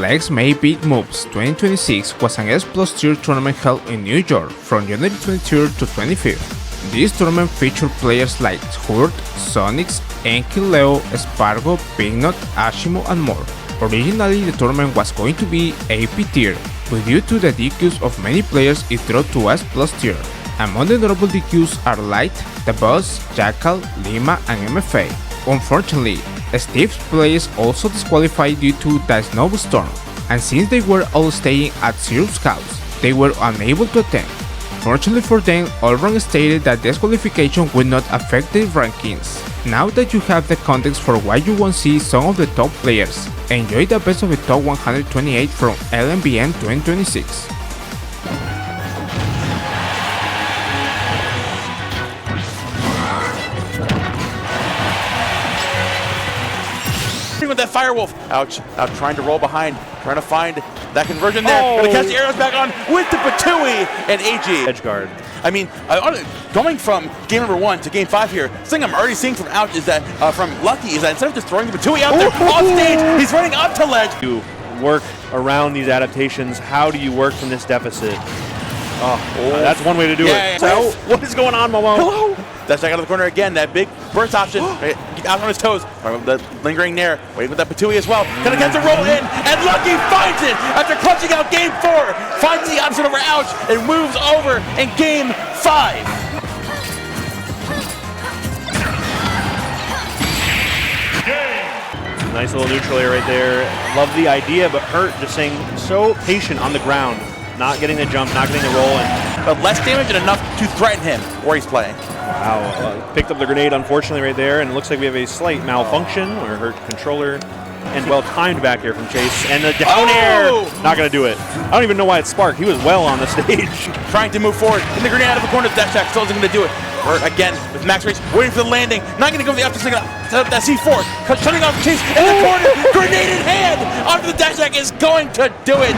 Lex May Beat Moves 2026 was an S+ tier tournament held in New York from January 23rd to 25th. This tournament featured players like Hurt, Sonix, Mkleo, Spargo, Peabnut, Asimo, and more. Originally, the tournament was going to be AP tier, but due to the DQs of many players, it dropped to S+ tier. Among the notable DQs are Light, Dabuz, Jakal, Lima and MFA. Unfortunately, Steve's players also disqualified due to the snowstorm, and since they were all staying at 0 scouts, they were unable to attend. Fortunately for them, Ultrank stated that disqualification would not affect their rankings. Now that you have the context for why you won't see some of the top players, enjoy the best of the top 128 from Lmbm 2026. With that Firewolf, ouch, now trying to roll behind, trying to find that conversion there, gonna catch the arrows back on with the Patui and AG. Edge guard. I mean, going from game number 1 to game 5 here, the thing I'm already seeing from Ouch is that, from Lucky, is that instead of just throwing the Patui out there off stage, he's running up to ledge. You work around these adaptations. How do you work from this deficit? That's one way to do it. So, what is going on, Momo? Hello? That's back out of the corner again, that big burst option, right, out on his toes, the lingering there, waiting with that Patui as well. Gonna get the roll in, and Lucky finds it after clutching out game 4, finds the option over Ouch, and moves over in game 5. Nice little neutral air right there. Love the idea, but Hurt just staying so patient on the ground. Not getting the jump, not getting the roll, but less damage and enough to threaten him where he's playing. Wow, picked up the grenade unfortunately right there, and it looks like we have a slight malfunction or Hurt controller. And well timed back here from Chase, and the down air, not gonna do it. I don't even know why it sparked. He was well on the stage. Trying to move forward, and the grenade out of the corner of Dash Jack still isn't gonna do it. Hurt again with max range, waiting for the landing, not gonna go for the up to that C4, shutting off Chase in the corner, grenade in hand, onto the Dash Jack is going to do it.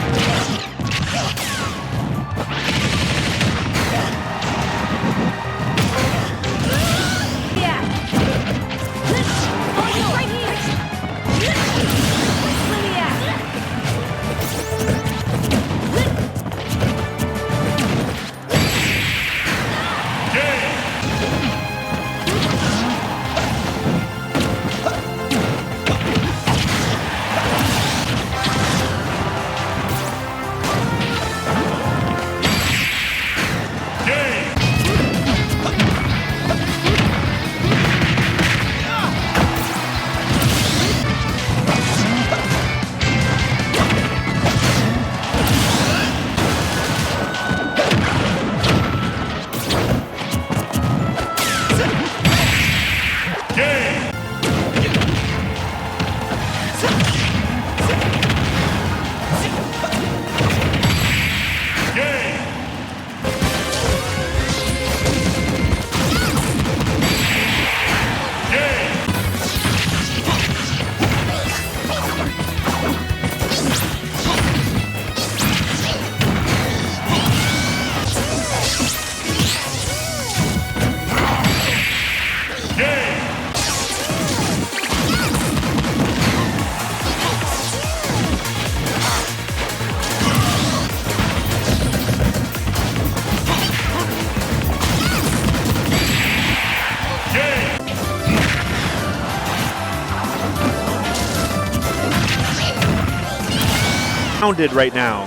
Right now.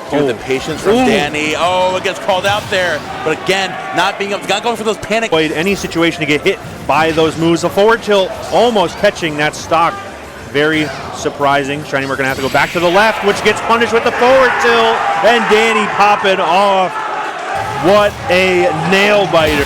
The patience from Danny. Oh, it gets called out there. But again, not going for those panic. Avoid any situation to get hit by those moves. A forward tilt, almost catching that stock. Very surprising. Shiny Merc gonna have to go back to the left, which gets punished with the forward tilt. And Danny popping off. What a nail biter.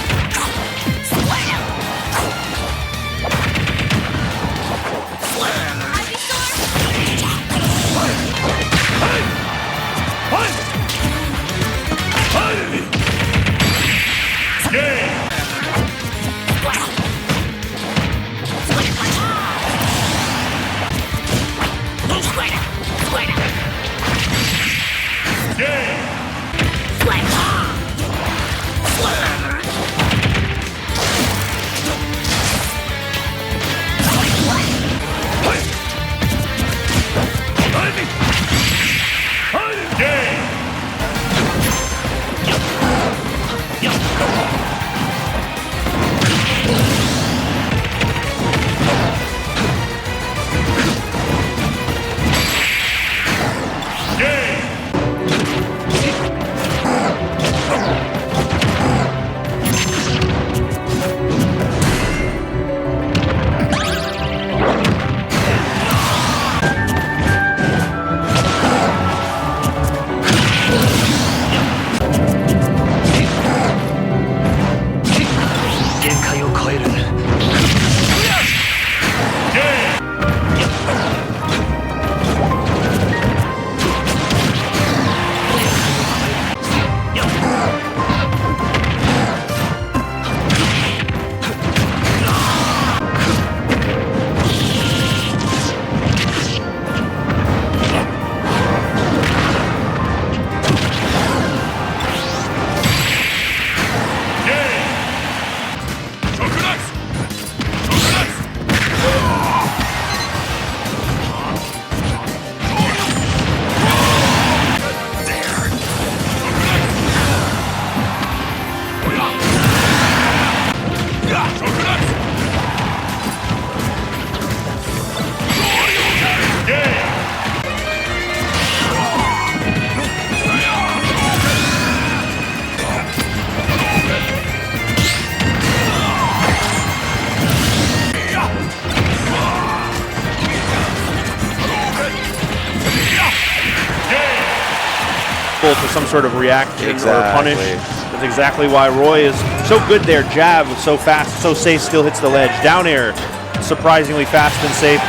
vulnerable to some sort of reaction or punish. That's exactly why Roy is so good there. Jab, so fast, so safe, still hits the ledge. Down air, surprisingly fast and safe.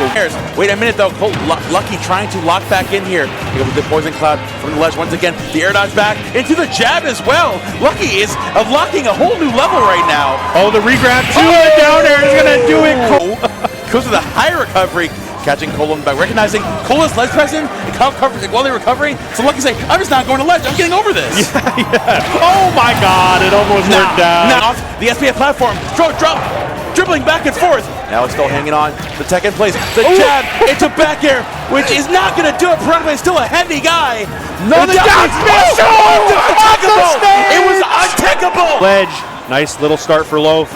Wait a minute though, Lucky trying to lock back in here. Here with the poison cloud from the ledge once again. The air dodge back into the jab as well. Lucky is unlocking a whole new level right now. Oh, the regrab too, and down air is gonna do it. Goes with a high recovery. Catching Kola in the back, recognizing Cola's ledge present while they're recovering. So Lucky saying, I'm just not going to ledge, I'm getting over this. Yeah. Oh my God, it almost worked out. Now off the SPF platform, dribbling back and forth. Now it's still hanging on. The tech in place. The jab into back air, which is not going to do it. Peabnut is still a heavy guy. No, the down smash! Untakeable! It was untakeable! Ledge, nice little start for Loaf.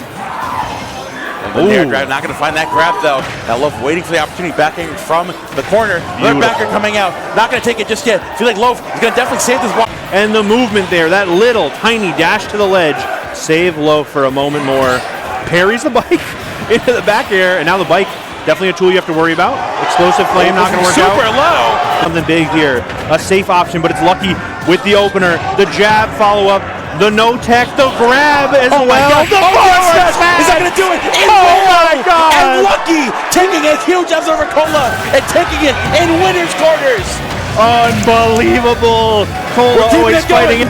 The nair drive, not going to find that grab though. Now Loaf waiting for the opportunity, backing from the corner. Another backer coming out. Not going to take it just yet. Feel like Loaf is going to definitely save this one. And the movement there, that little tiny dash to the ledge, save Loaf for a moment more. Parries the bike into the back air, and now the bike, definitely a tool you have to worry about. Explosive flame, not going to work out. Super low. Something big here. A safe option, but it's Lucky with the opener. The jab follow-up. The no-tech, the grab as well. The forward smash! Is that going to do it? My God! And Lucky taking a huge jump over Kola and taking it in winner's quarters. Unbelievable. Kola always fighting it.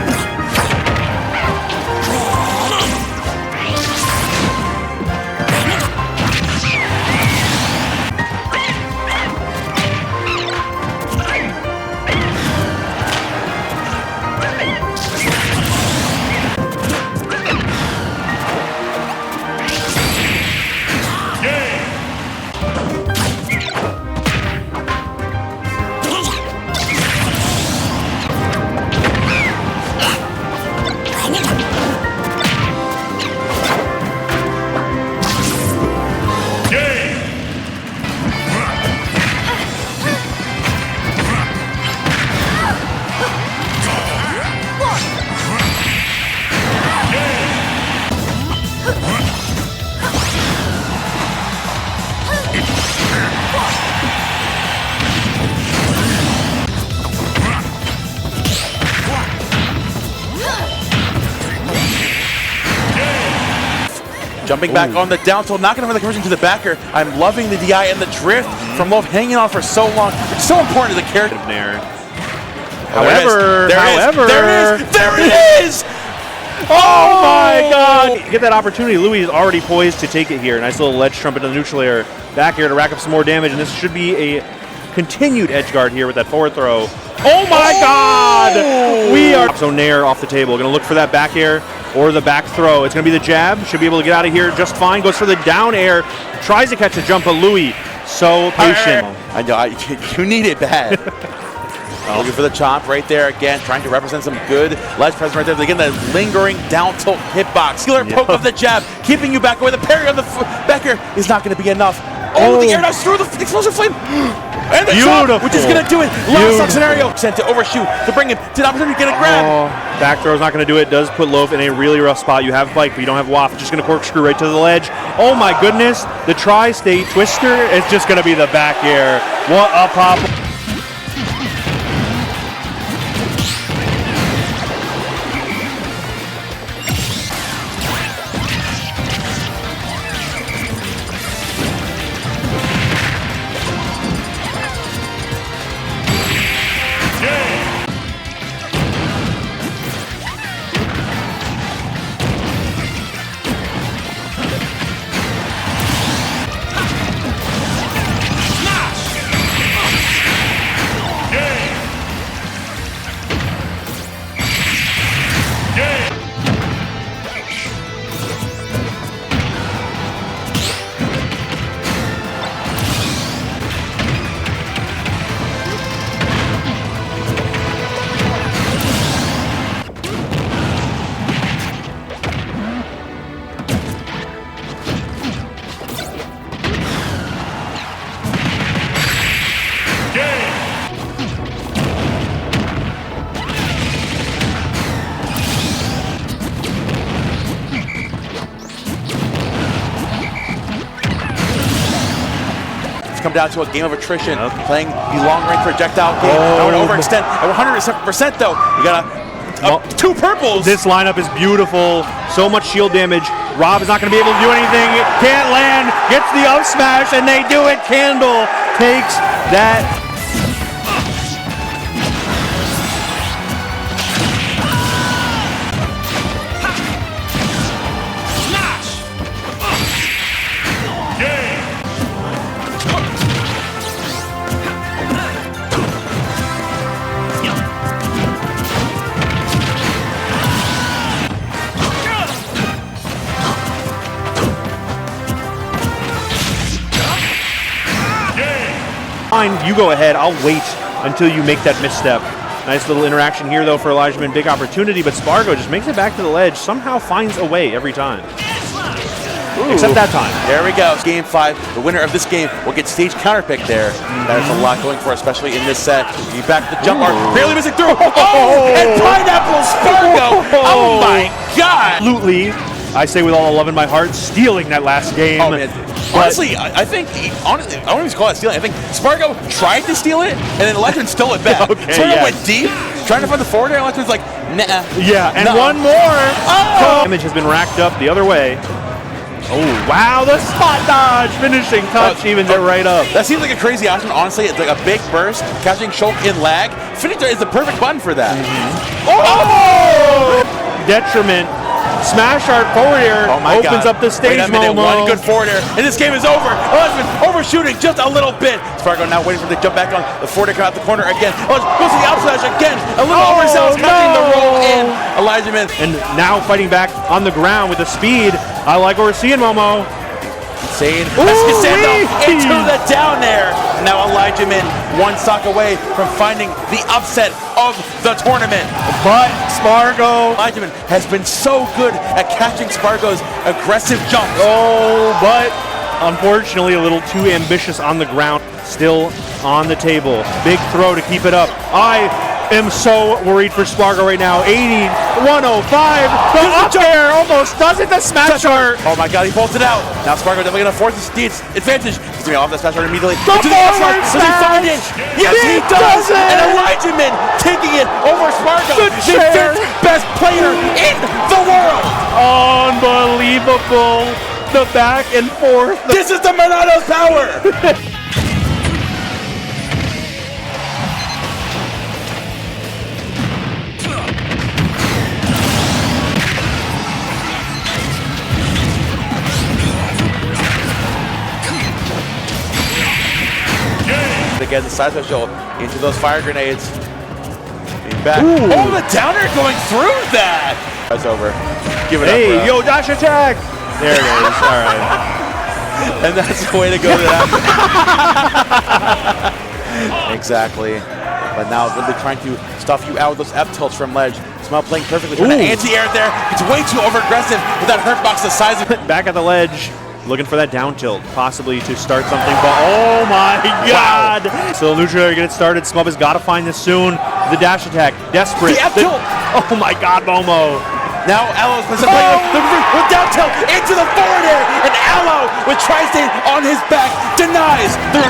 Jumping back on the down tilt, not going to have the conversion to the backer. I'm loving the DI and the drift from Loaf hanging on for so long. It's so important to the character. However, there it is! Oh my God! Get that opportunity. Louis is already poised to take it here. Nice little ledge trumpet to the neutral air. Back here to rack up some more damage, and this should be a continued edge guard here with that forward throw. Oh my God! We are so nair off the table. Gonna look for that back air or the back throw. It's gonna be the jab. Should be able to get out of here just fine. Goes for the down air. Tries to catch a jump, but Louis so patient. I know, you need it bad. Looking for the chomp right there again, trying to represent some good ledge presence right there. Again, that lingering down tilt hitbox. Killer poke of the jab, keeping you back away. The parry on the backer is not going to be enough. Oh, the air dodge through the explosive flame. And the chomp, which is going to do it. Last stock scenario. Sent to overshoot to bring him to the opportunity to get a grab. Back throw's not going to do it. Does put Loaf in a really rough spot. You have bike, but you don't have waft. Just going to corkscrew right to the ledge. Oh my goodness. The tri-state twister is just going to be the back air. What a pop. come down to a game of attrition, playing the long-range projectile game. I want to overextend at 100% though. You got two purples. This lineup is beautiful. So much shield damage. Rob is not going to be able to do anything. Can't land. Gets the up smash, and they do it. Candle takes that. Fine, you go ahead. I'll wait until you make that misstep. Nice little interaction here, though, for Elijahman. Big opportunity, but Spargo just makes it back to the ledge. Somehow finds a way every time. Ooh. Except that time. There we go. Game 5. The winner of this game will get stage counterpick there. There's a lot going for, especially in this set. You back to the jump mark. Barely missing through. Oh! And Pineapple Spargo. Oh my God. Absolutely. I say with all the love in my heart, stealing that last game. Oh, man. Honestly, I think, honestly, I don't even call it stealing. I think Spargo tried to steal it, and then Electron stole it back. Okay, Spargo went deep, trying to find the forward air, and Electron's like, nah. Yeah, and one more. Oh! Damage has been racked up the other way. Oh, wow, the spot dodge, finishing touch, even it right up. That seems like a crazy option, honestly. It's like a big burst, catching Shulk in lag. Finisher is the perfect button for that. Oh! Detriment. Smash art forward air opens up the stage. Wait a minute, one good forward air, and this game is over. Elijahman overshooting just a little bit. Spargo now waiting for the jump back on. The forward air out the corner again. Goes to the outside again. A little overzealous, catching the roll in. Elijahman. And now fighting back on the ground with the speed. I like what we're seeing, Momo. Insane. Into the down air. Now Elijahman one stock away from finding the upset of the tournament. But Spargo. Elijahman has been so good at catching Spargo's aggressive jumps. Oh, but unfortunately a little too ambitious on the ground. Still on the table. Big throw to keep it up. I am so worried for Spargo right now. 80, 105. The up air almost does it. The smash art. Oh my God, he pulls it out. Now Spargo definitely going to force the advantage. He's going to off that smash art immediately. The forward smash. Does he find it? Yes, he does. And Elijahman taking it over Spargo. The fifth best player in the world. Unbelievable. The back and forth. This is the Monato's power. Again, the side special into those fire grenades. Back. Oh, the downer going through that. That's over. Give it up, bro. Yo, dash attack. There it is. All right. And that's the way to go to that. Exactly. But now really trying to stuff you out with those F tilts from ledge. Smell playing perfectly. Trying to anti-air there. It's way too over-aggressive with that hurt box the size of it. Back at the ledge. Looking for that down tilt, possibly to start something, but oh my God! Wow. So neutral air get it started. Smub has got to find this soon. The dash attack, desperate. The F tilt. Oh my God, Momo. Now Alo's with down tilt into the forward air, and Alo with Tri-State on his back denies the.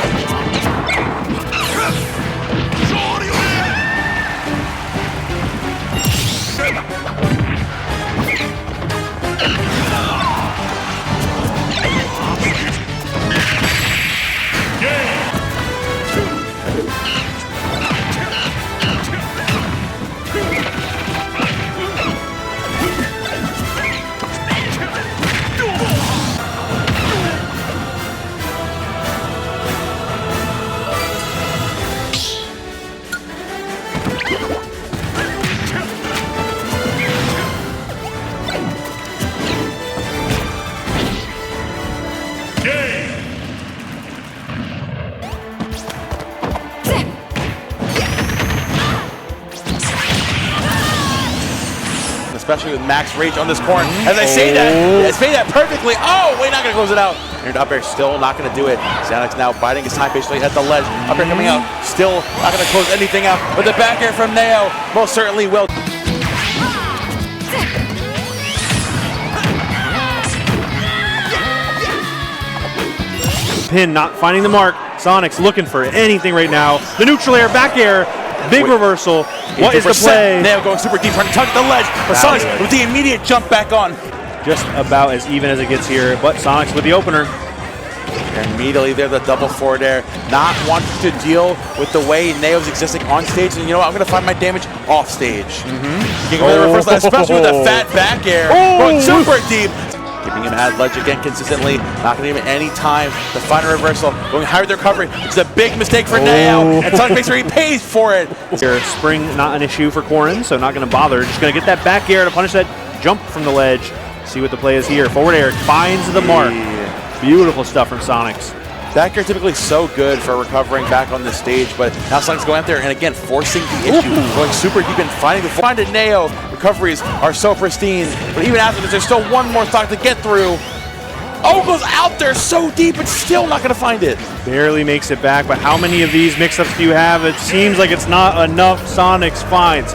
Especially with max rage on this corner. As I say that perfectly. Oh, wait, not gonna close it out. And up air still not gonna do it. Sonix now biding his time patiently at the ledge. Up air coming out, still not gonna close anything out. But the back air from Neo most certainly will. Pin not finding the mark. Sonix looking for anything right now. The neutral air, back air, big reversal. What is the play? Now going super deep, trying to tug the ledge. But Sonix with the immediate jump back on. Just about as even as it gets here, but Sonix with the opener. And immediately there's the double forward air. Not wanting to deal with the way Neo's existing on stage. And you know what? I'm going to find my damage off stage. You can go the reversal, especially with the fat back air. Going super deep. Keeping him at ledge again consistently. Not going to give him any time to find a reversal. Going higher with the recovery, which is a big mistake for Neo. And Sonix makes sure he pays for it. Here, spring not an issue for Corrin, so not going to bother. Just going to get that back air to punish that jump from the ledge. See what the play is here. Forward air finds the mark. Beautiful stuff from Sonix. Back air typically so good for recovering back on the stage, but now Sonix going out there and again forcing the issue, going super deep and finding the find it. Neo recoveries are so pristine, but even after this, there's still one more stock to get through. Oh, goes out there so deep, it's still not going to find it. Barely makes it back, but how many of these mix-ups do you have? It seems like it's not enough. Sonix finds.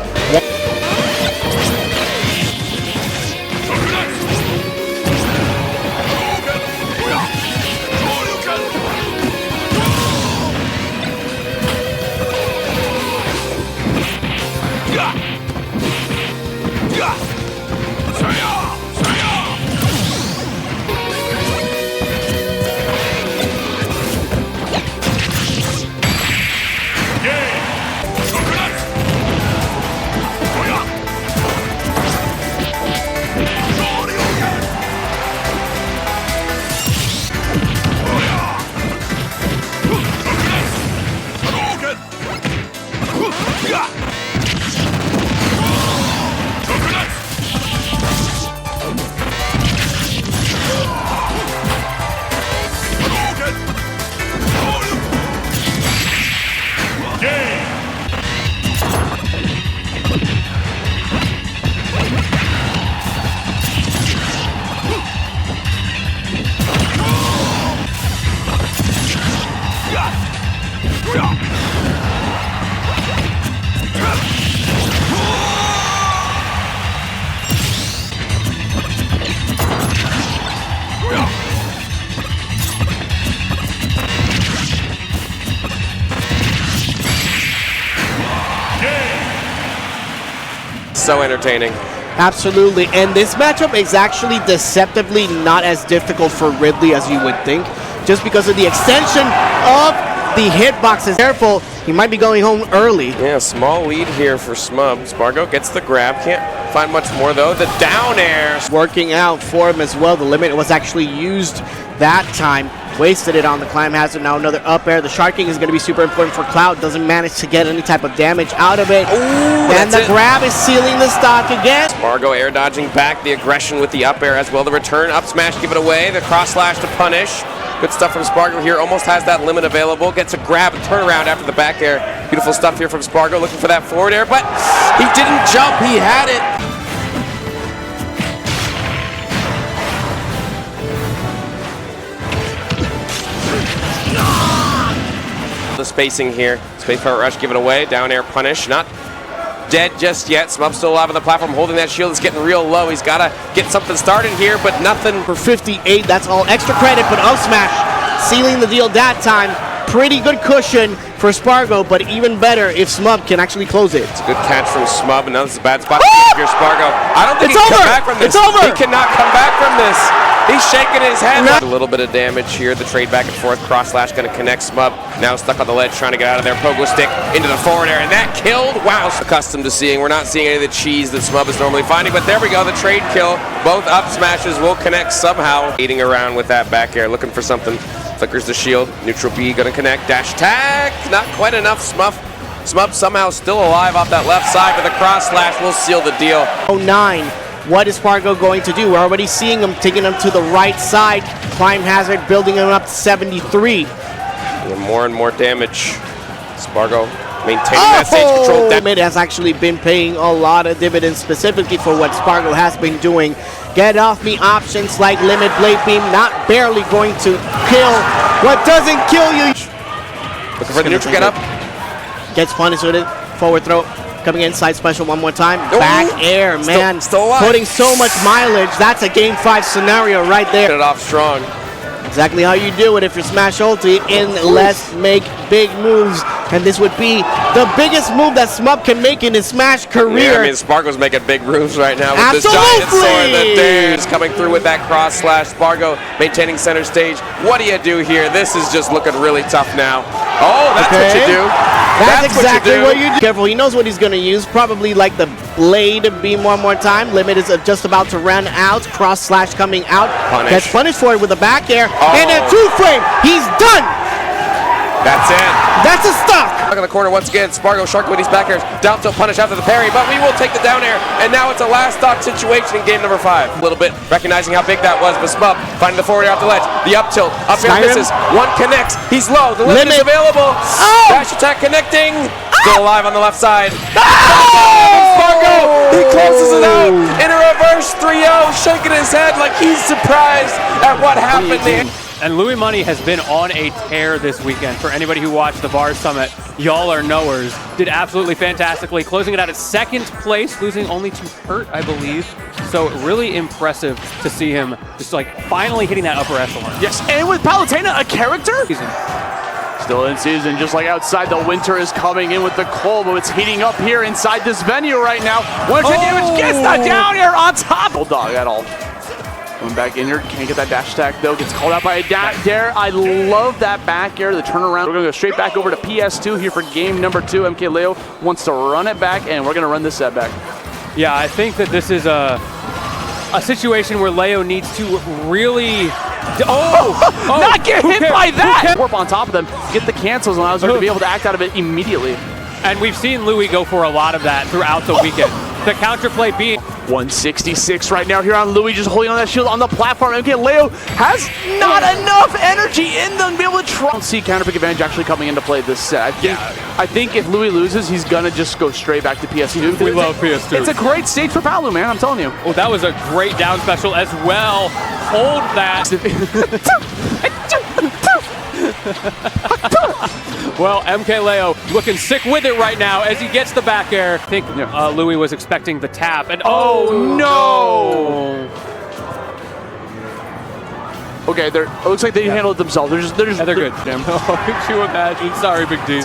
So entertaining. Absolutely, and this matchup is actually deceptively not as difficult for Ridley as you would think, just because of the extension of the hitboxes. Careful, he might be going home early. Yeah, small lead here for Smub. Spargo gets the grab, can't find much more though. The down air. Working out for him as well. The limit was actually used that time. Wasted it on the climb hazard. Now another up air. The sharking is going to be super important for Cloud. Doesn't manage to get any type of damage out of it. Ooh, and the grab is sealing the stock again. Spargo air dodging back. The aggression with the up air as well. The return up smash, give it away. The cross slash to punish. Good stuff from Spargo here. Almost has that limit available. Gets a grab and turnaround after the back air. Beautiful stuff here from Spargo. Looking for that forward air, but he didn't jump. He had it. The spacing here. Space power rush given away. Down air punish. Not dead just yet. Smub's still alive on the platform, holding that shield. It's getting real low. He's got to get something started here, but nothing. For 58, that's all extra credit, but up smash sealing the deal that time. Pretty good cushion for Spargo, but even better if Smub can actually close it. It's a good catch from Smub, and now this is a bad spot for Spargo. I don't think he can come back from this. It's over. He cannot come back from this. He's shaking his head. A little bit of damage here. The trade back and forth. Cross slash going to connect Smub. Now stuck on the ledge, trying to get out of there. Pogo stick into the forward air, and that killed. Wow. Accustomed to seeing. We're not seeing any of the cheese that Smub is normally finding, but there we go. The trade kill. Both up smashes will connect somehow. Eating around with that back air, looking for something. Flickers the shield. Neutral B going to connect. Dash attack. Not quite enough. Smub somehow still alive off that left side, but the cross slash will seal the deal. 09. What is Spargo going to do? We're already seeing him taking him to the right side. Climb hazard building him up to 73. And more damage. Spargo maintaining that stage control. It has actually been paying a lot of dividends, specifically for what Spargo has been doing. Get off me options like limit blade beam, not barely going to kill. What doesn't kill you? Looking for the neutral get up. Gets punished with it. Forward throw. Coming inside special one more time. Back air, man. Still alive. Putting so much mileage. That's a game 5 scenario right there. Get it off strong. Exactly how you do it if you're Smash ulti in Let's Make Big Moves. And this would be the biggest move that Smub can make in his Smash career. Yeah, I mean, Spargo's making big moves right now with this giant sword. The Dares coming through with that cross slash. Spargo maintaining center stage. What do you do here? This is just looking really tough now. Oh, that's what you do. That's exactly what you do. Careful, he knows what he's going to use. Probably like the blade beam one more time. Limit is just about to run out. Cross slash coming out. Punish. Gets punished for it with a back air. Oh. And a 2-frame. He's done. That's it. That's a stock. Back in the corner once again. Spargo shark with these back airs. Down tilt punish after the parry, but we will take the down air. And now it's a last stock situation in game number 5. A little bit recognizing how big that was, but Smub finding the forward air off the ledge. The up tilt. Up air misses. One connects. He's low. The limit is available. Dash attack connecting. Still alive on the left side. Spargo! He closes it out in a reverse 3-0, shaking his head like he's surprised at what happened there. And Louis Money has been on a tear this weekend. For anybody who watched the VAR Summit, y'all are knowers. Did absolutely fantastically, closing it out at 2nd place, losing only to Hurt, I believe. So really impressive to see him just like finally hitting that upper echelon. Yes, and with Palutena, a character? Still in season, just like outside, the winter is coming in with the cold, but it's heating up here inside this venue right now. One damage gets the down air on top. Bulldog at all. Going back in here, can't get that dash attack though, gets called out by a dare. I love that back air, the turnaround. We're gonna go straight back over to PS2 here for game number 2. Mkleo wants to run it back, and we're gonna run this set back. Yeah, I think that this is a situation where Leo needs to really... not get hit by that! Warp on top of them, get the cancels, and allows her to be able to act out of it immediately. And we've seen Louis go for a lot of that throughout the weekend. The counterplay being 166 right now here on Louis, just holding on that shield on the platform. Mkleo has not enough energy in them to be able to try. I don't see counterpick advantage actually coming into play this set. I think if Louis loses, he's gonna just go straight back to PS2. We love PS2. It's a great stage for Peabnu, man, I'm telling you. Oh, that was a great down special as well. Hold that. Well, Mkleo looking sick with it right now as he gets the back air. I think Louis was expecting the tap, and oh no! Okay, it looks like they handled it themselves. They're good. Could you imagine? Sorry, Big D.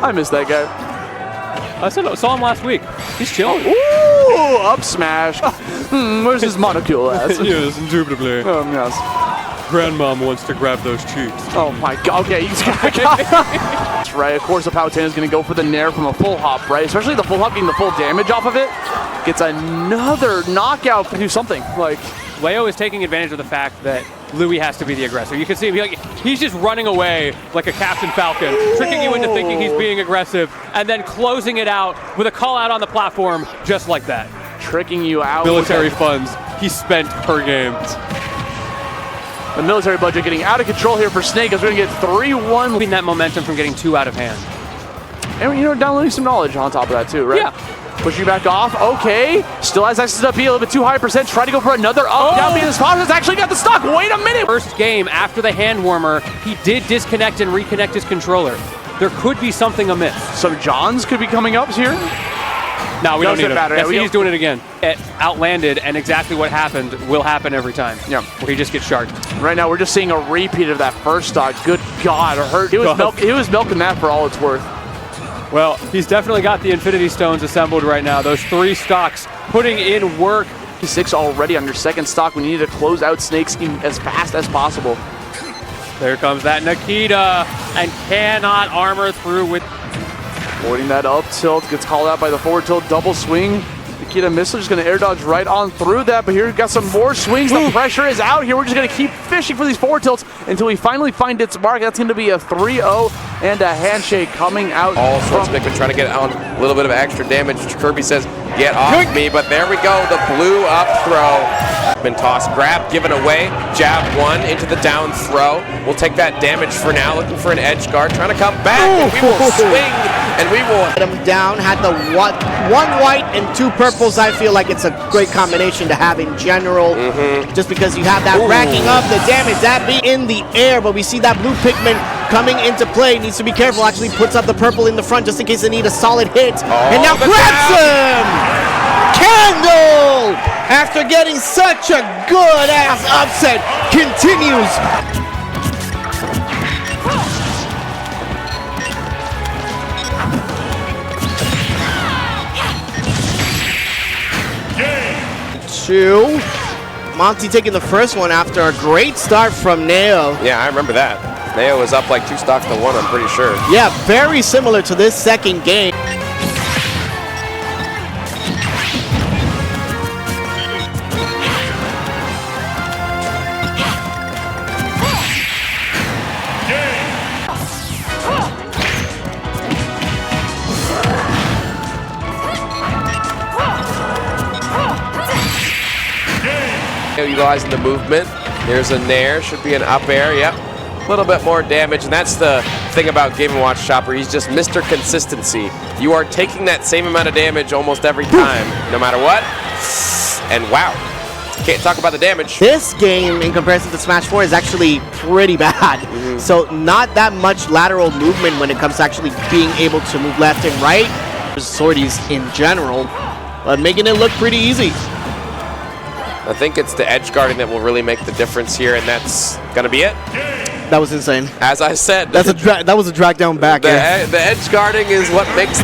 I missed that guy. I saw him last week. He's chilling. Ooh, up smash. Where's his molecule at? Yes, indubitably. Yes. Grandmom wants to grab those cheeks. Oh my god, okay, he's That's right, of course the Palutena is going to go for the Nair from a full hop, right? Especially the full hop getting the full damage off of it. Gets another knockout to do something. Like, Leo is taking advantage of the fact that Louis has to be the aggressor. You can see him, he's just running away like a Captain Falcon, tricking you into thinking he's being aggressive, and then closing it out with a call out on the platform just like that. Tricking you out. Military funds he spent per game. The military budget getting out of control here for Snake as we're going to get 3-1. Keeping that momentum from getting too out of hand. And, you know, downloading some knowledge on top of that too, right? Yeah. Push you back off. Okay. Still has access to up B, a little bit too high percent. Try to go for another up. Down B in the spot. Has actually got the stock. Wait a minute. First game after the hand warmer, he did disconnect and reconnect his controller. There could be something amiss. Some Johns could be coming up here. No, we don't need him. Yeah, He's doing it again. It outlanded, and exactly what happened will happen every time. Yeah. Where he just gets sharked. Right now, we're just seeing a repeat of that first stock. Good God, it hurt. He was milking that for all it's worth. Well, he's definitely got the Infinity Stones assembled right now. Those 3 stocks putting in work. 6 already under second stock. We need to close out Snakes as fast as possible. There comes that Nikita, and cannot armor through with... Avoiding that up tilt, gets called out by the forward tilt, double swing. Nikita Missile just going to air dodge right on through that, but here we've got some more swings. The pressure is out here. We're just going to keep fishing for these forward tilts until we finally find its mark. That's going to be a 3-0 and a handshake coming out. All sorts of trying to get on a little bit of extra damage. Kirby says, get off me, but there we go. The blue up throw. Been tossed, grab, given away. Jab 1 into the down throw. We'll take that damage for now. Looking for an edge guard, trying to come back. And we will swing, and we will... Get him down, had the one white and 2 purples. I feel like it's a great combination to have in general. Just because you have that racking up the damage, that be in the air. But we see that blue Pikmin coming into play. Needs to be careful. Actually puts up the purple in the front just in case they need a solid hit. And now grabs him! Candle! After getting such a good-ass upset, continues. Two. Monty taking the first one after a great start from Neo. Yeah, I remember that. Neo was up like 2 stocks to 1, I'm pretty sure. Yeah, very similar to this second game. Utilizing the movement. Here's a nair, should be an up air, yep. A little bit more damage, and that's the thing about Game & Watch Chopper. He's just Mr. Consistency. You are taking that same amount of damage almost every time, no matter what. And wow, can't talk about the damage. This game, in comparison to Smash 4, is actually pretty bad. So not that much lateral movement when it comes to actually being able to move left and right. Sorties in general, but making it look pretty easy. I think it's the edge guarding that will really make the difference here, and that's gonna be it. That was insane. As I said, That's that was a drag down back. the edge guarding is what makes.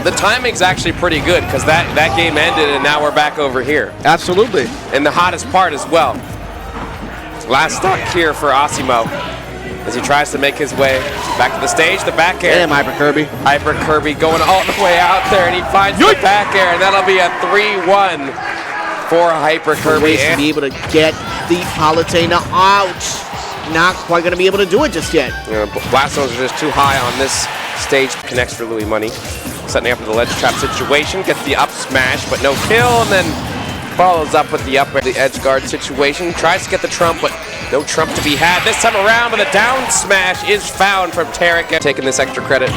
The timing's actually pretty good because that game ended and now we're back over here. Absolutely. And the hottest part as well. Last stock here for Asimo as he tries to make his way back to the stage. The back air. Damn, Hyper Kirby. Hyper Kirby going all the way out there and he finds the back air, and that'll be a 3-1 for Hyper Kirby. To be able to get the Palutena out. Not quite going to be able to do it just yet. Blast zones are just too high on this stage. Connects for Louis Money. Setting up in the ledge trap situation. Gets the up smash, but no kill, and then follows up with the up air. The edge guard situation. Tries to get the trump, but no trump to be had this time around, but the down smash is found from Tarek. Taking this extra credit.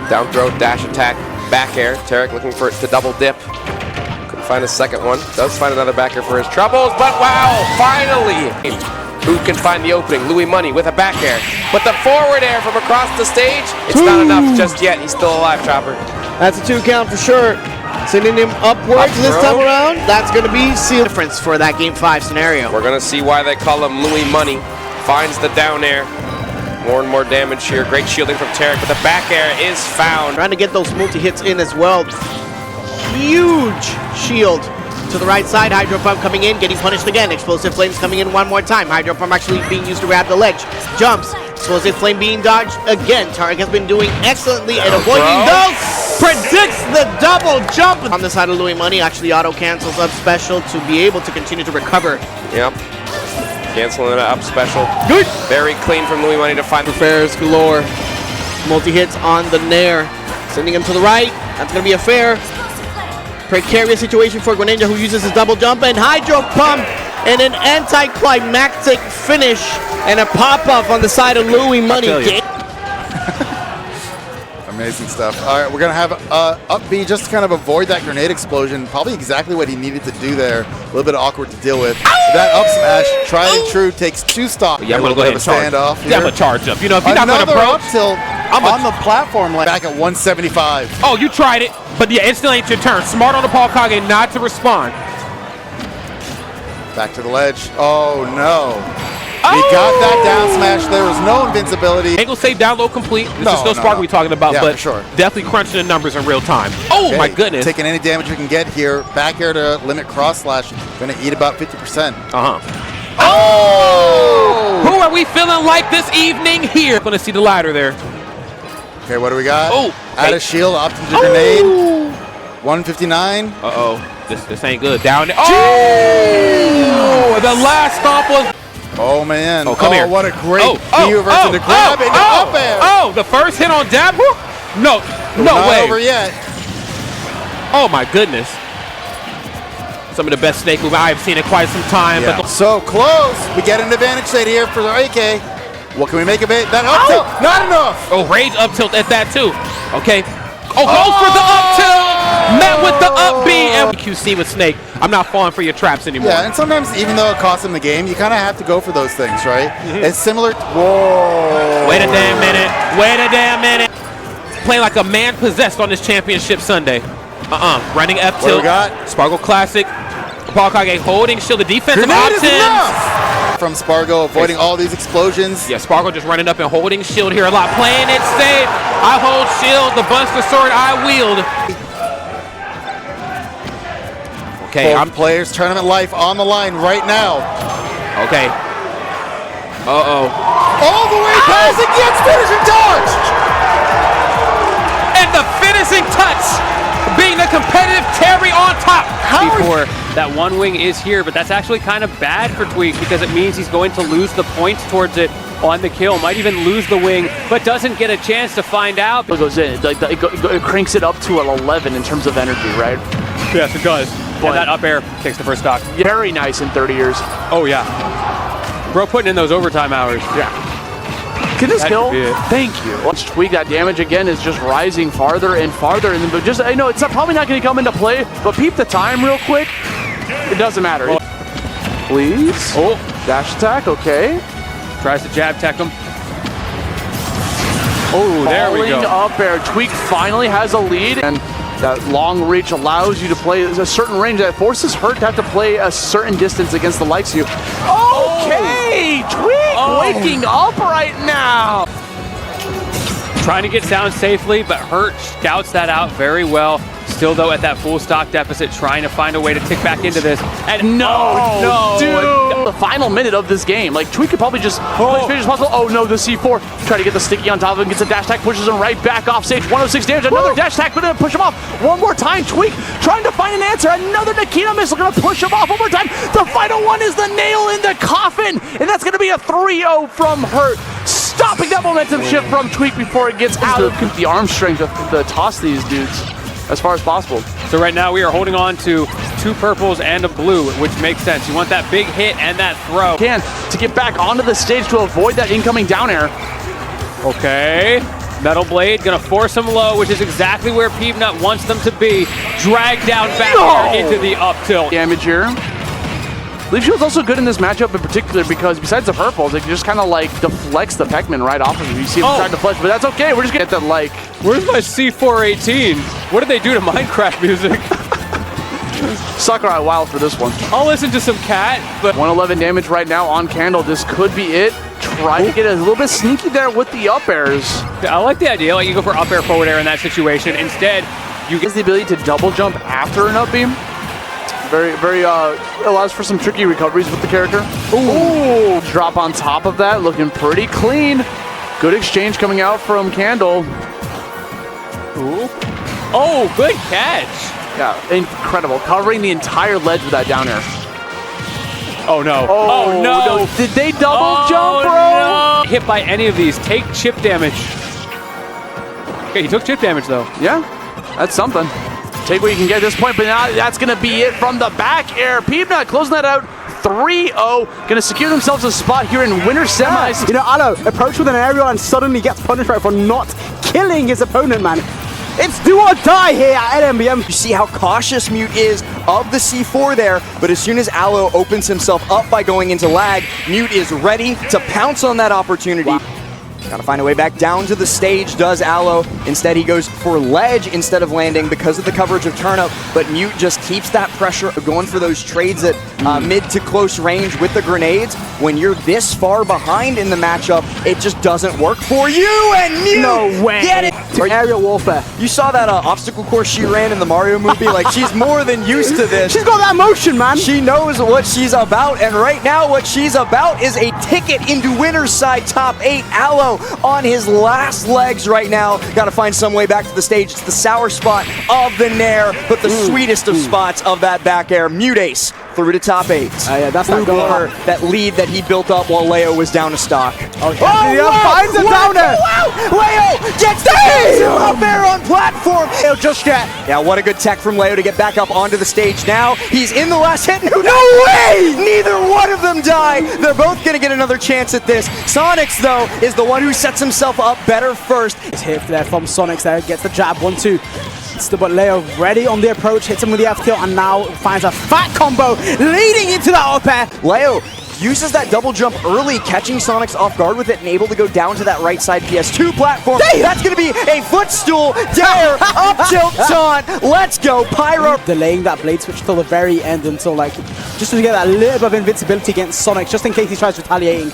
Down throw, dash attack, back air. Tarek looking for it to double dip. Couldn't find a second one. Does find another back air for his troubles, but wow, finally! Who can find the opening? Louis Money with a back air. But the forward air from across the stage, it's not enough just yet. He's still alive, Chopper. That's a 2 count for sure. Sending him upwards this time around. That's going to be seal difference for that Game 5 scenario. We're going to see why they call him Louis Money. Finds the down air. More and more damage here. Great shielding from Tarek, but the back air is found. Trying to get those multi-hits in as well. Huge shield. To the right side, Hydro Pump coming in, getting punished again. Explosive Flames coming in one more time. Hydro Pump actually being used to grab the ledge. Jumps. Explosive Flame being dodged again. Tarek has been doing excellently at avoiding those. Predicts the double jump. On the side of Louis Money, actually auto-cancels up special to be able to continue to recover. Yep. Canceling it up special. Good. Very clean from Louis Money to find the Fairs galore. Multi-hits on the Nair. Sending him to the right. That's going to be a fair. Precarious situation for Greninja, who uses his double jump and Hydro Pump, and an anticlimactic finish and a pop-off on the side of Louis Money. Amazing stuff. All right, we're going to have up B just to kind of avoid that grenade explosion. Probably exactly what he needed to do there. A little bit awkward to deal with. That up smash, tried and true, takes 2 stocks. Yeah, I'm going to go ahead and stand off. Yeah, I'm going to charge up. You know, if you're another not going to approach. Up tilt on the platform, like back at 175. Oh, you tried it, but yeah, it still ain't your turn. Smart on the Paul Kage not to respond. Back to the ledge. Oh, no. He got that down smash. There was no invincibility. Ain't gonna say down low complete. This No, is still no, Sparkle no. we talking about, Yeah, but for sure. definitely crunching the numbers in real time. Oh Okay, my goodness. Taking any damage we can get here. Back air to limit cross slash. Gonna eat about 50%. Oh! Who are we feeling like this evening here? Gonna see the ladder there. Okay, what do we got? Oh, Out hey. of shield, option to grenade. 159. Uh-oh. This ain't good. Down there. Oh! The last stop was... Oh man. Oh, come here. What a great reverse into grab and up air. Oh, the first hit on Dabuz? No, no Not way. over yet. Oh my goodness. Some of the best snake move I've seen in quite some time. Yeah. But So close. We get an advantage state here for the AK. What can we make of it? That up tilt, not enough. oh, rage up tilt at that too. Okay. Oh, goes for the up tilt. Met with the up B and QC with Snake. I'm not falling for your traps anymore. Yeah, and sometimes even though it costs him the game, you kind of have to go for those things, right? It's similar. Whoa. Wait a damn minute. Wait a damn minute. Playing like a man possessed on this championship Sunday. Running F What do we tilt. got? Sparkle Classic. Balkage holding shield. The defensive Grenade is options. enough. From Spargo, avoiding all these explosions. Yeah, Sparkle just running up and holding shield here a lot. Playing it safe. I hold shield. The Buster Sword I wield. Okay, Both players, tournament life on the line right now. Okay. Uh-oh. All the way past and gets finishing touch. And the finishing touch being the competitive carry on top. Before that one wing is here, but that's actually kind of bad for Tweek because it means he's going to lose the points towards it on the kill. Might even lose the wing, but doesn't get a chance to find out. It goes in. It cranks it up to an 11 in terms of energy, right? Yes, it does. And that up air takes the first stock. Very nice in 30 years. Oh, yeah. Bro putting in those overtime hours. Yeah. Can this That kill? could be it. Thank you. Let's Tweek. That damage again is just rising farther and farther. And then just, I know it's probably not going to come into play, but peep the time real quick. It doesn't matter. Please. Oh, Dash attack. Okay. tries to jab tech him. Oh, there we go. Falling up air. Tweek finally has a lead. And that long reach allows you to play a certain range that forces Hurt to have to play a certain distance against the likes of you. Okay, Tweek waking up right now. Trying to get down safely, but Hurt scouts that out very well. Still, though, at that full stock deficit, trying to find a way to tick back into this. And no, Dude. The final minute of this game. Like, Tweek could probably just play as fast as possible. Oh, no, the C4. Try to get the sticky on top of him. Gets a dash attack, pushes him right back off stage. 106 damage. Another dash attack, but then push him off. One more time. Tweek trying to find an answer. Another Nikita missile going to push him off one more time. The final one is the nail in the coffin. And that's going to be a 3-0 from Hurt. Stopping that momentum shift from Tweek before it gets out of the arm strength to toss these dudes as far as possible. so right now we are holding on to 2 purples and a blue, which makes sense. You want that big hit and that throw. To get back onto the stage to avoid that incoming down air. Okay. Metal Blade gonna force him low, which is exactly where Peabnut wants them to be. Drag down back air into the up tilt. Damage here. Leaf Shield's also good in this matchup in particular because besides the purples, it just kind of like deflects the Peckman right off of you. You see him trying to flex, but that's okay. We're just gonna get that like. Where's my C418? What did they do to Minecraft music? Sakurai wild for this one. I'll listen to some cat, but 111 damage right now on Candle. This could be it. Try to get a little bit sneaky there with the up airs. I like the idea. Like you go for up air, forward air in that situation. Instead, you Has the ability to double jump after an up beam. Very allows for some tricky recoveries with the character. Ooh, drop on top of that, looking pretty clean. Good exchange coming out from Candle. Ooh. Oh, good catch. Yeah, incredible. Covering the entire ledge with that down air. Oh no. Oh, no. Did they double jump, bro? No. Hit by any of these, take chip damage. Okay, he took chip damage though. Yeah, that's something. Take what you can get at this point, but now that's going to be it from the back air. Peabnut closing that out 3-0. Going to secure themselves a spot here in winter semis. You know, Allo, approach with an aerial and suddenly gets punished right for not killing his opponent, man. It's do or die here at Lmbm. You see how cautious Mute is of the C4 there, but as soon as Allo opens himself up by going into lag, Mute is ready to pounce on that opportunity. Gotta find a way back down to the stage, does Aloe. Instead, he goes for ledge instead of landing because of the coverage of Turnip, but Mute just keeps that pressure going for those trades at mid to close range with the grenades. When you're this far behind in the matchup, it just doesn't work for you, and Mute, No way. get it! Aerial warfare. You saw that obstacle course she ran in the Mario movie? Like, she's more than used to this. She's got that motion, man. She knows what she's about, and right now what she's about is a ticket into winner's side top 8. Aloe on his last legs right now. Got to find some way back to the stage. It's the sour spot of the Nair, but the sweetest of spots of that back air. Mute ace through to top 8. Yeah, that's not going on. That lead that he built up while Leo was down to stock. Oh, finds a downer. Leo gets the up there on platform. Leo just yet. Yeah, what a good tech from Leo to get back up onto the stage now. He's in the last hit. No way! Neither one of them die. They're both going to get another chance at this. Sonix, though, is the one who sets himself up better first. It's hit there from Sonix there. Gets the jab. 1-2. Still, but Leo ready on the approach. Hits him with the F tilt and now finds a fat combo leading into that up air. Leo uses that double jump early, catching Sonix off guard with it and able to go down to that right side PS2 platform. Damn. That's going to be a footstool. Dare, up tilt taunt. Let's go, Pyro. Delaying that blade switch till the very end until, like, just to get that little bit of invincibility against Sonix, just in case he tries retaliating.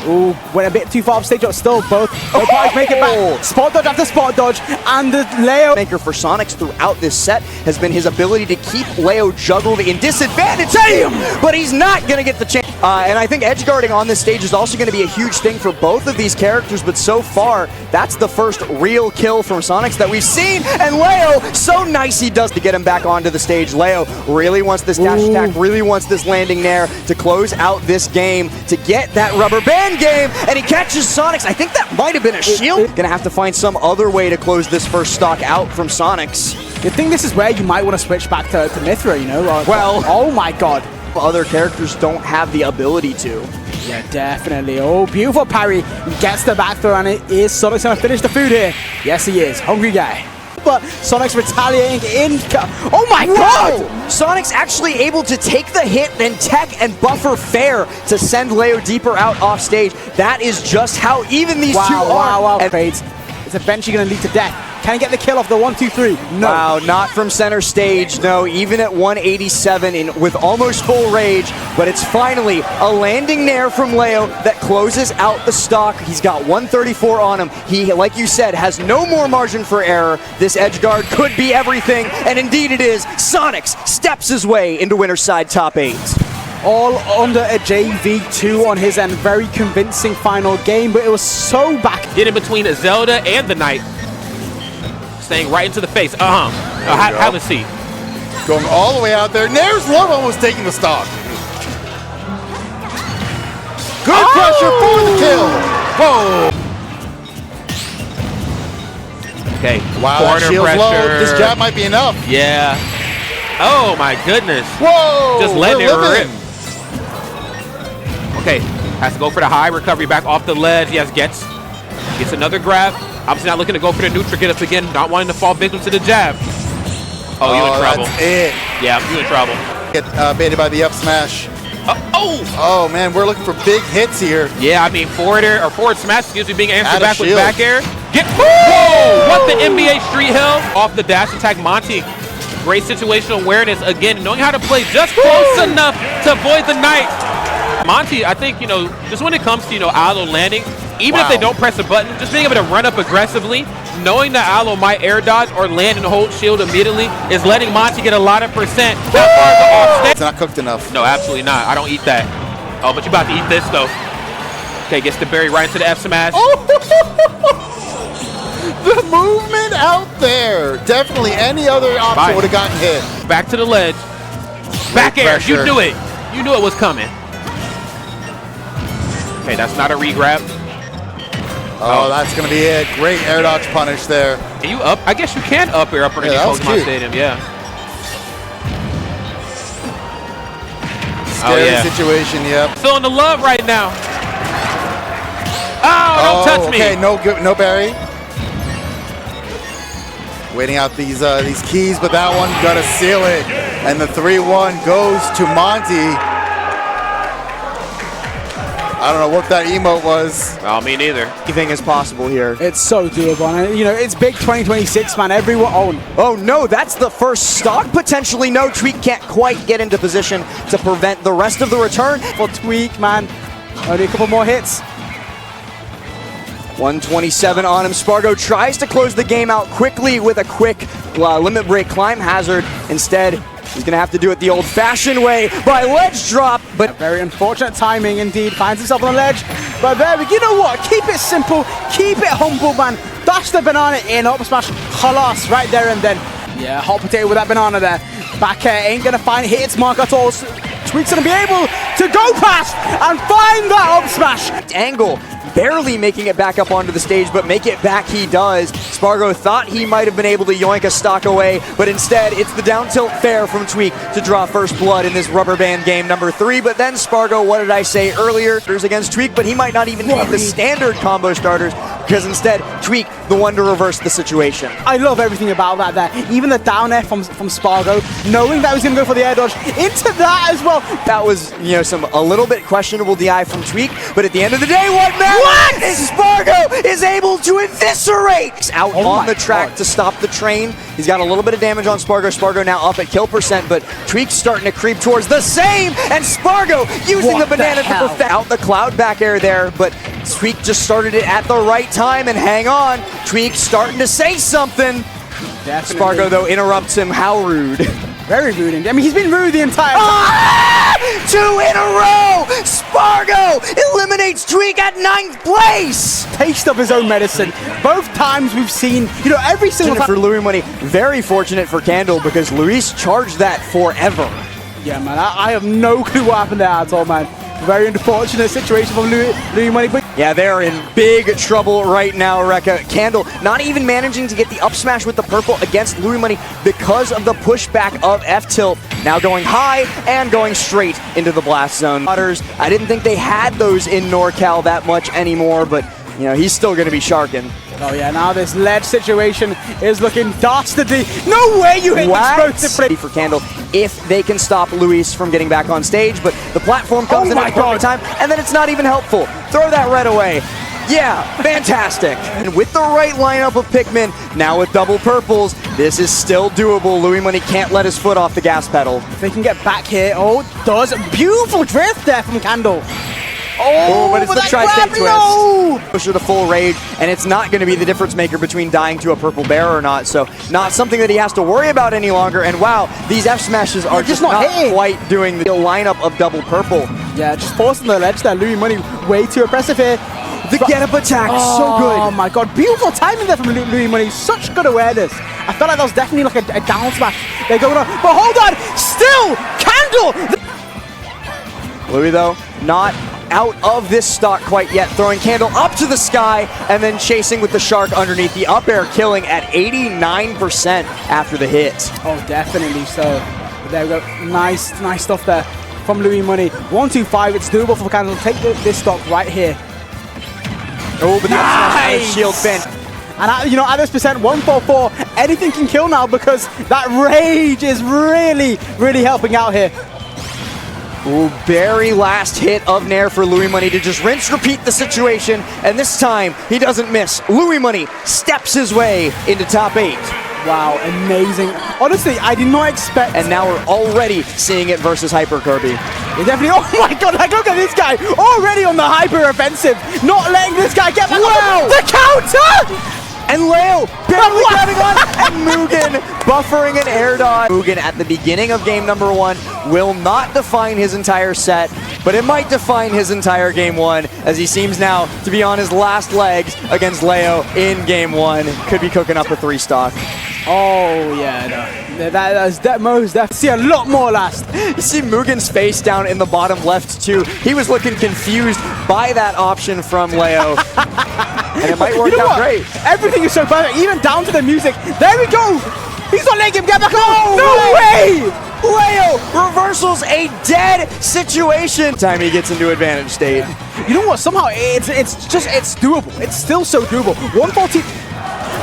Ooh, went a bit too far off stage, but still both parties make it back. Spot dodge after spot dodge, and the Leo maker for Sonix throughout this set has been his ability to keep Leo juggled in disadvantage. Damn! But he's not going to get the chance. And I think edge guarding on this stage is also going to be a huge thing for both of these characters, but so far, that's the first real kill from Sonix that we've seen, and Leo, so nice he does to get him back onto the stage. Leo really wants this dash attack, really wants this landing Nair to close out this game, to get that rubber band game, and he catches Sonix. I think that might have been a shield. Gonna have to find some other way to close this first stock out from Sonix. I think this is where you might want to switch back to Mithra, you know? Well, oh my god. Other characters don't have the ability to. Yeah, definitely. Oh, beautiful parry. He gets the back throw, and it is Sonix going to finish the food here. Yes, he is. Hungry guy. But Sonix retaliating in. Oh my god! Sonix actually able to take the hit, then tech and buffer fair to send Leo deeper out off stage. That is just how even these two are. Wow. Fades. It's eventually going to lead to death. Can he get the kill off the 1-2-3? No. Wow, not from center stage. No, even at 187 with almost full rage. But it's finally a landing Nair from Leo that closes out the stock. He's got 134 on him. He, like you said, has no more margin for error. This edge guard could be everything, and indeed it is. Sonix steps his way into winner's side top 8. All under a JV2 on his end. Very convincing final game, but it was so back. Get in between a Zelda and the Knight. Staying right into the face. Have a seat. Going all the way out there. Nair's low almost taking the stock. Good pressure for the kill. Whoa. Okay. Wow, that shield's low. This jab might be enough. Yeah. Oh my goodness. Whoa. Just letting it rip. Okay. Has to go for the high recovery back off the ledge. Yes, gets another grab. Obviously not looking to go for the neutral get up again, not wanting to fall victim to the jab. Oh, you in trouble. That's it. Yeah, you in trouble. Get baited by the up smash. Oh man, we're looking for big hits here. Yeah, I mean forward smash excuse me, being answered back with shield. back air. Whoa! What the NBA Street Hill off the dash attack. Monty, great situational awareness again, knowing how to play just close enough to avoid the Knight. Monty, I think, just when it comes to, Aloe landing, even if they don't press a button, just being able to run up aggressively, knowing that Aloe might air dodge or land and hold shield immediately is letting Monty get a lot of percent. That far as the off stage. It's not cooked enough. No, absolutely not. I don't eat that. Oh, but you about to eat this, though. Okay, gets the berry right into the F smash. The movement out there. Definitely any other option would have gotten hit. Back to the ledge. Back air. You knew it. You knew it was coming. Okay, that's not a re-grab. Oh, that's going to be it. Great air dodge punish there. Can you up? I guess you can up air up underneath Pokemon Stadium, yeah. Scary situation, yep. Feeling the love right now. Oh, don't touch me. Okay, no berry. Waiting out these keys, but that one got to seal it. And the 3-1 goes to Monty. I don't know what that emote was. Oh, me neither. Anything is possible here. It's so doable. And, you know, it's big 2026, man. Everyone. Oh no, that's the first stock potentially. No, Tweek can't quite get into position to prevent the rest of the return. For Tweek, man. Only a couple more hits. 127 on him. Spargo tries to close the game out quickly with a quick limit break climb hazard. Instead, he's going to have to do it the old-fashioned way by ledge drop. But very unfortunate timing indeed. Finds himself on the ledge. But there we go. You know what? Keep it simple. Keep it humble, man. Dash the banana in. Up smash. Halas right there and then. Yeah, hot potato with that banana there. Back air ain't going to find hits mark at all. Tweek's going to be able to go past and find that up smash. Angle. Barely making it back up onto the stage, but make it back he does. Spargo thought he might have been able to yoink a stock away, but instead it's the down tilt fair from Tweek to draw first blood in this rubber band game number 3. But then Spargo, what did I say earlier? There's against Tweek, but he might not even need the standard combo starters because instead Tweek, the one to reverse the situation. I love everything about that there. Even the down air from Spargo, knowing that he was going to go for the air dodge into that as well. That was, you know, a little bit questionable DI from Tweek, but at the end of the day, what matters? What? Spargo is able to eviscerate out on the track to stop the train. He's got a little bit of damage on Spargo. Spargo now up at kill percent, but Tweek's starting to creep towards the same, and Spargo using the banana to perfect out the cloud back air there, but Tweek just started it at the right time, and hang on, Tweek starting to say something. Definitely. Spargo, though, interrupts him. How rude. Very rude. I mean, he's been rude the entire time. 2 in a row! Spargo eliminates Tweek at 9th place! Taste of his own medicine. Both times we've seen, you know, every single time. For Louis Money, very fortunate for Candle because Luis charged that forever. Yeah, man, I have no clue what happened there at all, man. Very unfortunate situation from Louis Money. But yeah, they're in big trouble right now, Rekka. Candle not even managing to get the up smash with the purple against Louis Money because of the pushback of F-Tilt. Now going high and going straight into the blast zone. I didn't think they had those in NorCal that much anymore, but you know, he's still going to be sharking. Oh yeah, now this ledge situation is looking dastardly. No way you hit the explosive for Candle if they can stop Luis from getting back on stage, but the platform comes in at the perfect time, and then it's not even helpful. Throw that red away. Yeah, fantastic. And with the right lineup of Pikmin, now with double purples, this is still doable. Louis Money can't let his foot off the gas pedal. If they can get back here, does beautiful drift there from Candle. But it's the tri-state twist. No! Push to full rage, and it's not going to be the difference maker between dying to a purple bear or not, so not something that he has to worry about any longer. And wow, these F smashes are just not quite doing the lineup of double purple. Yeah, just forcing the ledge there. Louis Money way too aggressive here. The get-up attack, so good. Oh my god, beautiful timing there from Louis Money. Such good awareness. I felt like that was definitely like a down smash. They're going on, but hold on, still Candle. Louis though, not out of this stock quite yet, throwing Candle up to the sky and then chasing with the shark underneath. The up air killing at 89% after the hit. Oh, definitely so. There we go. Nice stuff there from Louis Money. 1-2-5, it's doable for Candle. Take this stock right here. Oh, but nice! Shield bent. And you know, at this percent, 144, anything can kill now because that rage is really, really helping out here. Ooh, very last hit of Nair for Louis Money to just rinse, repeat the situation, and this time he doesn't miss. Louis Money steps his way into top 8. Wow, amazing. Honestly, I did not expect. And now we're already seeing it versus Hyper Kirby. You're definitely, oh my god, like look at this guy, already on the hyper offensive, not letting this guy get back. Wow! The counter! And Leo barely grabbing on, and Mugen buffering an air dodge. Mugen at the beginning of game number 1 will not define his entire set, but it might define his entire game 1 as he seems now to be on his last legs against Leo in game 1. Could be cooking up a 3-stock. Oh yeah, no. That most definitely see a lot more last. You see Mugen's face down in the bottom left too. He was looking confused by that option from Leo. And it might work out great. Everything is so perfect, even down to the music. There we go. He's not letting him get back on. No way! Leo reversals a dead situation. Time he gets into advantage state. You know what? Somehow it's doable. It's still so doable. 114.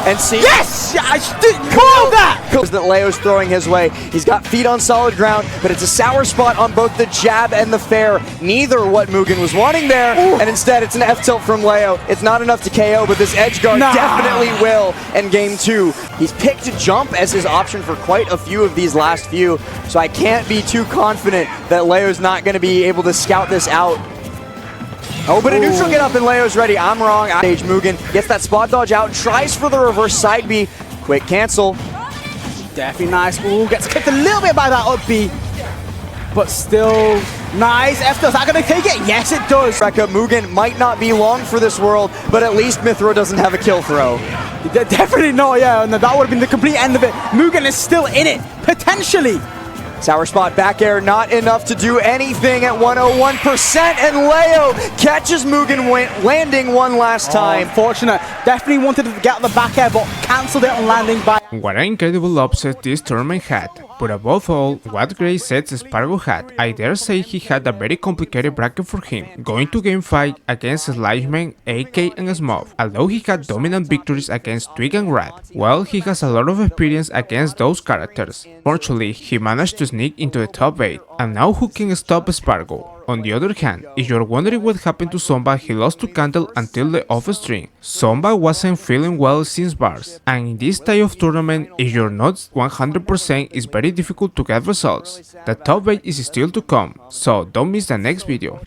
and see. Yes! Yeah, I didn't call that! That Leo's throwing his way. He's got feet on solid ground, but it's a sour spot on both the jab and the fair. Neither what Mugen was wanting there, and instead it's an F tilt from Leo. It's not enough to KO, but this edge guard definitely will in game 2. He's picked jump as his option for quite a few of these last few, so I can't be too confident that Leo's not going to be able to scout this out. Oh, but a neutral get up and Leo's ready. I'm wrong. Stage Mugen gets that spot dodge out, tries for the reverse side B. Quick cancel. Definitely nice. Ooh, gets kicked a little bit by that up B. But still nice. F does that gonna take it? Yes, it does. Rekka, Mugen might not be long for this world, but at least Mithra doesn't have a kill throw. Definitely not, yeah. And that would have been the complete end of it. Mugen is still in it, potentially. Sour spot back air, not enough to do anything at 101%, and Leo catches Mugen landing one last time. Unfortunate. Definitely wanted to get the back air, but cancelled it on landing by... What an incredible upset this tournament had, but above all, what great sets Spargo had. I dare say he had a very complicated bracket for him, going to game 5 against Lmbm, AK and Asimo. Although he had dominant victories against Tweek and Rad, well, he has a lot of experience against those characters. Fortunately, he managed to sneak into the top 8, and now who can stop Spargo? On the other hand, if you're wondering what happened to Zomba, he lost to Candle until the off-stream. Zomba wasn't feeling well since bars, and in this type of tournament, if you're not 100%, it's very difficult to get results. The top 8 is still to come, so don't miss the next video.